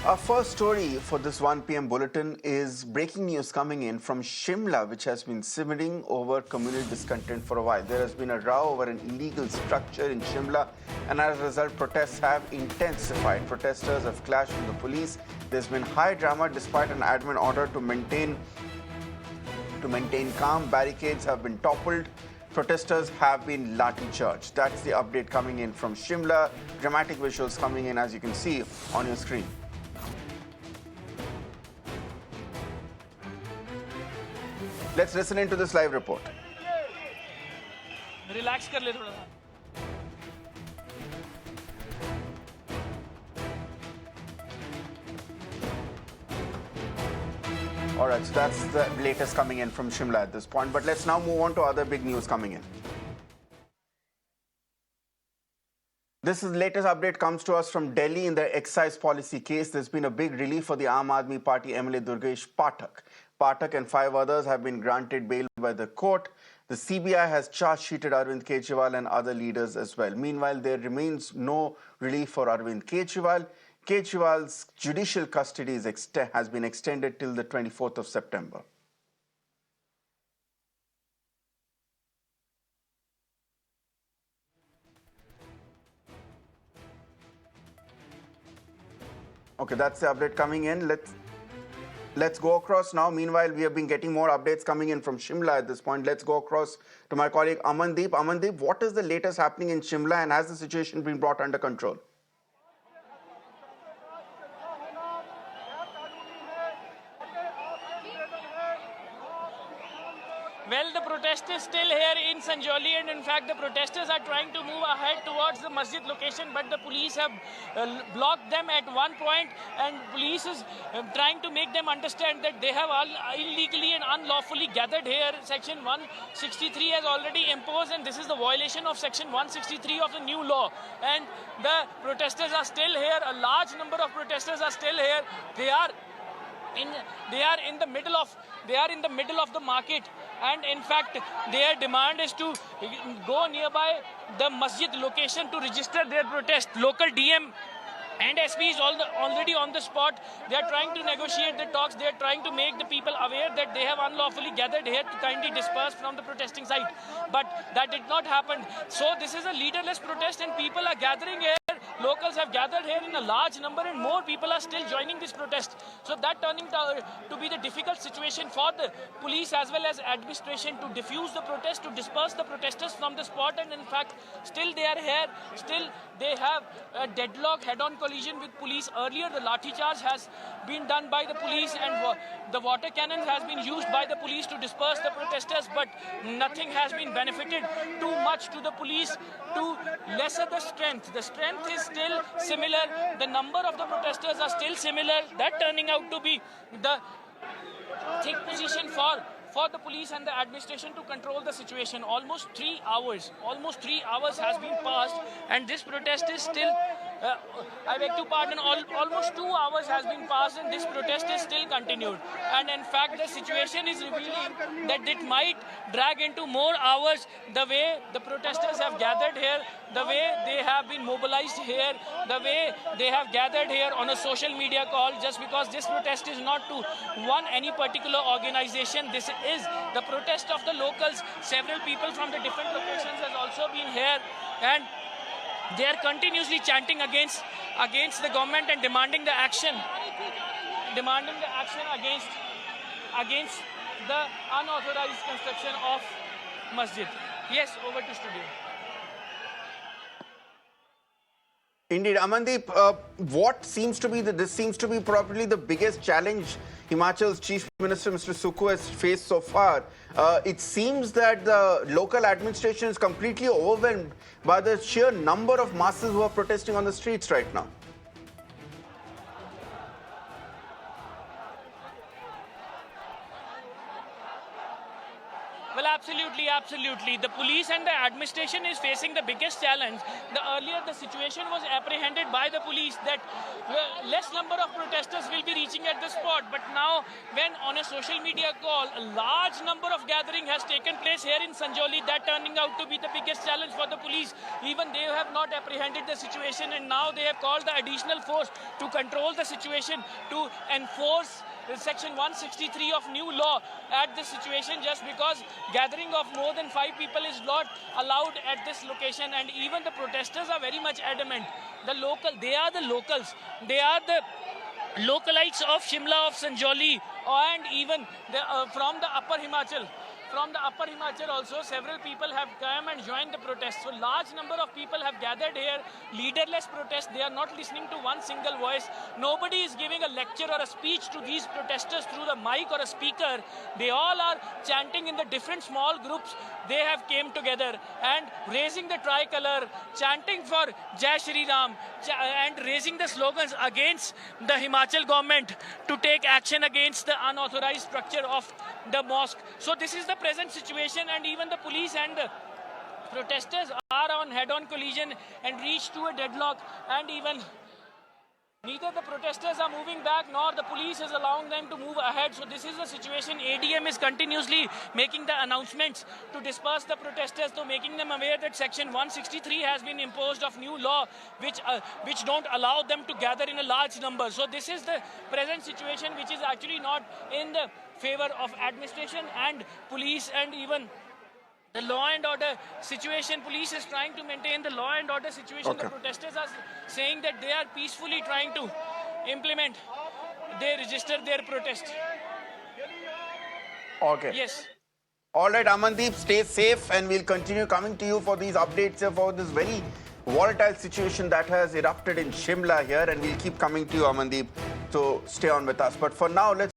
Our first story for this 1 p.m. bulletin is breaking news coming in from Shimla, which has been simmering over communal discontent for a while. There has been a row over an illegal structure in Shimla, and as a result, protests have intensified. Protesters have clashed with the police. There's been high drama despite an admin order to maintain calm. Barricades have been toppled. Protesters have been lathi-charged. That's the update coming in from Shimla. Dramatic visuals coming in, as you can see on your screen. Let's listen into this live report. Relax कर ले थोड़ा सा. All right, so that's the latest coming in from Shimla at this point. But let's now move on to other big news coming in. This is the latest update comes to us from Delhi in the excise policy case. There's been a big relief for the Aam Aadmi Party MLA Durgesh Pathak. Pathak and 5 others have been granted bail by the court. The CBI has charge-sheeted Arvind Kejriwal and other leaders as well. Meanwhile, there remains no relief for Arvind Kejriwal. Kejriwal's judicial custody has been extended till the 24th of September. Okay, that's the update coming in. Let's go across now. Meanwhile, we have been getting more updates coming in from Shimla at this point. Let's go across to my colleague Amandeep. Amandeep, what is the latest happening in Shimla, and has the situation been brought under control? Well, the protest is still here in Sanjoli, and in fact, the protesters are trying to move ahead towards the masjid location, but the police have blocked them at one point, and police is trying to make them understand that they have all illegally and unlawfully gathered here. Section 163 has already imposed, and this is the violation of Section 163 of the new law. And the protesters are still here. A large number of protesters are still here. They are in the middle of the market, and in fact their demand is to go nearby the masjid location to register their protest. Local DM and SP is already on the spot. They are trying to negotiate the talks. They are trying to make the people aware that they have unlawfully gathered here to kindly disperse from the protesting site. But that did not happen. So this is a leaderless protest, and people are gathering here. Locals have gathered here in a large number, and more people are still joining this protest. So that turning to be the difficult situation for the police as well as administration to diffuse the protest, to disperse the protesters from the spot. And in fact, still they are here. Still they have a deadlock, head-on collision with police. Earlier, the lathi charge has been done by the police, and the water cannon has been used by the police to disperse the protesters, but nothing has been benefited too much to the police to lesser the strength. The strength is still similar. The number of the protesters are still similar. That turning out to be the thick position for the police and the administration to control the situation. Almost 3 hours has been passed, and this protest is still, I beg to pardon, almost 2 hours has been passed, and this protest is still continued. And in fact, the situation is revealing that it might drag into more hours, the way the protesters have gathered here, the way they have been mobilized here, the way they have gathered here on a social media call, just because this protest is not to any particular organization. This is the protest of the locals. Several people from the different locations has also been here, and they are continuously chanting against the government and demanding the action against the unauthorized construction of masjid. Yes, over to studio. Indeed, Amandeep, this seems to be probably the biggest challenge Himachal's Chief Minister, Mr. Sukkhu, has faced so far. It seems that the local administration is completely overwhelmed by the sheer number of masses who are protesting on the streets right now. Well, absolutely, absolutely. The police and the administration is facing the biggest challenge. Earlier, the situation was apprehended by the police that less number of protesters will be reaching at the spot. But now, when on a social media call, a large number of gathering has taken place here in Sanjoli, that turning out to be the biggest challenge for the police. Even they have not apprehended the situation, and now they have called the additional force to control the situation, to enforce Section 163 of new law at this situation, just because gathering of more than 5 people is not allowed at this location. And even the protesters are very much adamant. They are the locals. They are the localites of Shimla, of Sanjoli, and even from the Upper Himachal. From the Upper Himachal also, several people have come and joined the protest. So large number of people have gathered here, leaderless protest. They are not listening to one single voice. Nobody is giving a lecture or a speech to these protesters through the mic or a speaker. They all are chanting in the different small groups. They have came together and raising the tricolor, chanting for Jai Shri Ram, and raising the slogans against the Himachal government to take action against the unauthorized structure of the mosque. So this is the present situation, and even the police and the protesters are on head-on collision and reached to a deadlock, and even neither the protesters are moving back nor the police is allowing them to move ahead. So this is the situation. ADM is continuously making the announcements to disperse the protesters, to making them aware that Section 163 has been imposed of new law, which don't allow them to gather in a large number. So this is the present situation, which is actually not in the favor of administration and police, and even the law and order situation. Police is trying to maintain the law and order situation. Okay. The protesters are saying that they are peacefully trying to implement, they register their protest. Okay. Yes. All right, Amandeep, stay safe, and we'll continue coming to you for these updates for this very volatile situation that has erupted in Shimla here, and we'll keep coming to you, Amandeep. So stay on with us. But for now, let's